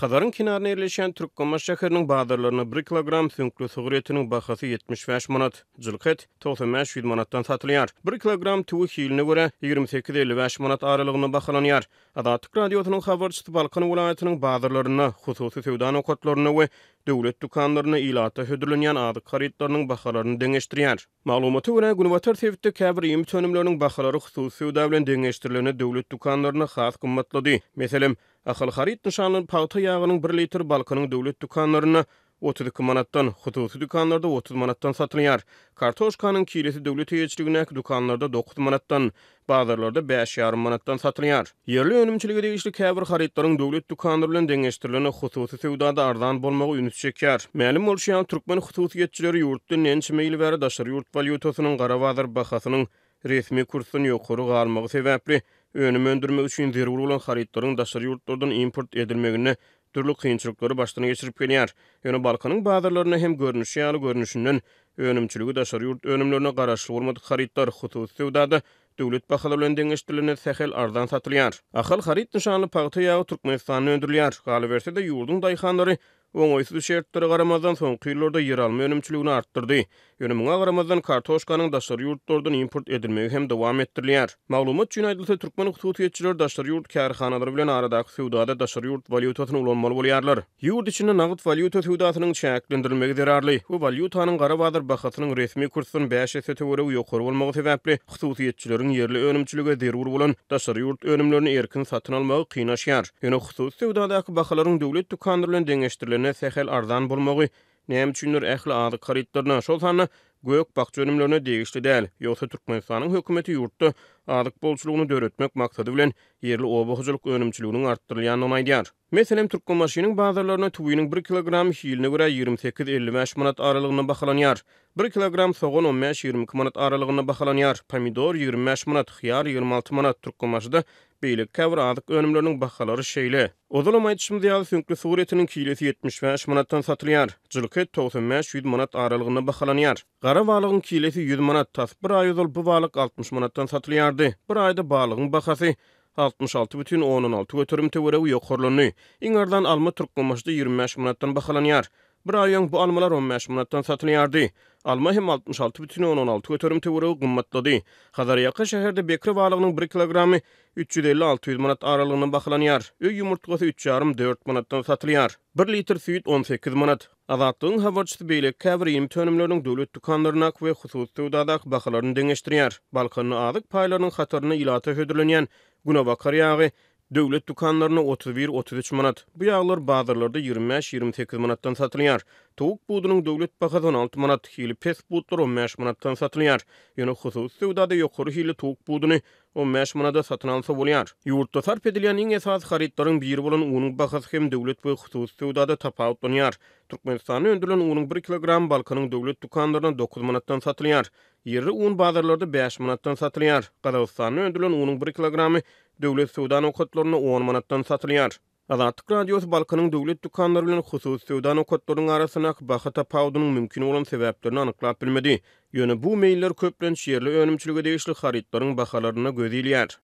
Xazarın kinarına yerleşen Türkmenbaş şäheriniň bazarlaryna 1 kilogram sünkli sugur etiniň bahasy 75 manat, jylky et 95 manatdan satylýar. 1 kilogram tuwy hiline görä 28-55 manat aralygyna bahalanýar. Adatyk radiosynyň habarçysy Balkan welaýatynyň bazarlaryna, hususy sowda nokatlaryna we döwlet dukanlaryna ilata hödürlenýän adyk haritlarynyň bahalaryny deňeşdirýär. Maglumaty görä Günwatar sebitde käbir ýym tönümleriniň bahalary hususy sowda bilen deňeşdirilene döwlet dukanlaryna has gymmatlady. Meselem, ahal harit nişanly paýta ýagynyň 1 litr Balkanyň döwlet dukanlaryna 32 manatdan, hususy dukanlarda 30 manatdan satylýar. Kartoşkanyň kilesi döwlet ýeçiligine dukanlarda 9 manatdan, bazarlarda 5,5 manatdan satylýar. Yerli önümçiligi degişli käbir haritlaryň döwlet dukanlary bilen deňeşdirilene hususy sowdada arzan bolmagy ünüt çekýär. Mälim bolşan türkmen hususiýetçileri ýurtdan näçe meýil bäri daşary ýurt valyutasynyň gara bazar bahasynyň resmi kursyny ýokary galmagy sebäpli önüm öndürmek üçin zerur bolan haritlaryň daşary ýurtlardan import edilmegine türlü kynçylyklary başdan geçirip gelýär. Ýöne Balkanyň bazarlaryna hem görnüşi ýaly görnüşinden önümçiligi daşary ýurt önümlerine garaşly bolmadyk haritlar hususy sowdada döwlet bahalary bilen deňeşdirilene sähel arzan satylýar. Ahal harit nişanly paýta ýagy Türkmenistanyň öndürilýär. Galy berse de ýurdun daýhanlary oňoýsuz şertlere garamazdan soňky ýyllarda yer alma önümçiligini artdyrdy. Ýöne muňa garamazdan kartoşkanyň daşary ýurtlardan import edilmegi hem dowam etdirilýär. Maglumat üçin aýdylsa türkmen hususiýetçiler daşary ýurt kärhanalary bilen aradaky sowdada daşary ýurt valyutasyny ulanmaly bolýarlar. Ýurt içinde nagyt valyuta sowdasynyň çäklendirilmegi zerarly. Bu valyutanyň gara bazar bahasynyň resmi kursynyň 5 есе töwereg ýokary bolmagy sebäpli hususiýetçileriň yerli önümçilige zerur bolan daşary ýurt önümlerini erkin satyn almagy kynlaşýar. Ýöne hususy sowdadaky bahalaryň döwlet dukanlary bilen deňeşdirilene sähel arzan bolmagy näme üçindir ähli adyk haritlaryna şol sany gök bakça önümlerine degişli däl. Ýogsa Türkmenistanyň hökümeti ýurtda adyk bolçulugyny döretmek maksady bilen yerli obahyjylyk önümçiliginiň artdyrylýanyny aýdýar. Meselem Türkmenbaşynyň bazarlaryna tuwynyň 1 kilogram hiline görä 28-55 manat aralygyna bahalanýar. 1 kilogram soğan 15-22 manat aralygyna bahalanýar. Pomidor 25 manat, hyýar 26 manat. Türkmenbaşyda beýle käbir adyk önümleriniň bahalary şeýle. Ozalam aýdyşymyz ýaly sünkli sugur etiniň kilesi 75 manatdan satylýar. Jylky et 95-100 manat aralygyna bahalanýar. Gara balygyň kilesi 100 manat, tas bir aý ozal bu balyk 60 manatdan satylýardy. Bir aýda balygyň bahasy 66,16 götürüm töweregi ýokarlany. Iňardan alma Türkmenbaşyda 25 manatdan bahalanýar. Bir aýyň bu almalar 15 manatdan satylýardy. Alma hem 66,16 götürüm töweregi gymmatlady. Xazarýaka şäherde bekri balygynyň 1 kilogramy 350-600 manat aralygyna bahalanýar. Öý ýumurtgasy 3,5-4 manatdan satylýar. 1 litr süýt 18 manat. Azatlygyň habarçysy beýle käbir ýym tönümleriniň döwlet dukanlaryna we hususy sowdadaky bahalaryny deňeşdirýär. Balkanyň adyk paýlarynyň hataryna ilata hödürlenýän Günawakar ýagy döwlet dukanlaryna 31-33 manat. Bu ýaglar bazarlarda 25-28 manatdan satylýar. Towuk budunyň döwlet bahasy 16 manat, hili pes budlar 15 manatdan satylýar. Ýöne hususy sowdada ýokary hili towuk buduny 15 manada satyn alsa bolýar. Ýurtda sarp edilýän iň esas haritlaryň biri bolan unyň bahasy hem döwlet we hususy sowdada tapawutlanýar. Türkmenistanyň öndürilen unyň 1 kilogram Balkanyň döwlet dukanlaryna 9 manatdan satylýar. Yerli un bazarlarda 5 manatdan satylýar. Gazagystanyň öndürilen unyň 1 kilogramy döwlet sowda nokatlaryna 10 manatdan satylýar. Azatyk radiosy Balkanyň döwlet dukanlary bilen hususy sowda nokatlarynyň arasyna baha tapawudynyň mümkin bolan sebäplerini anyklap bilmedi. Ýöne bu meýiller köplenç yerli önümçiligi degişli haritlaryň bahalaryna göz ilýär.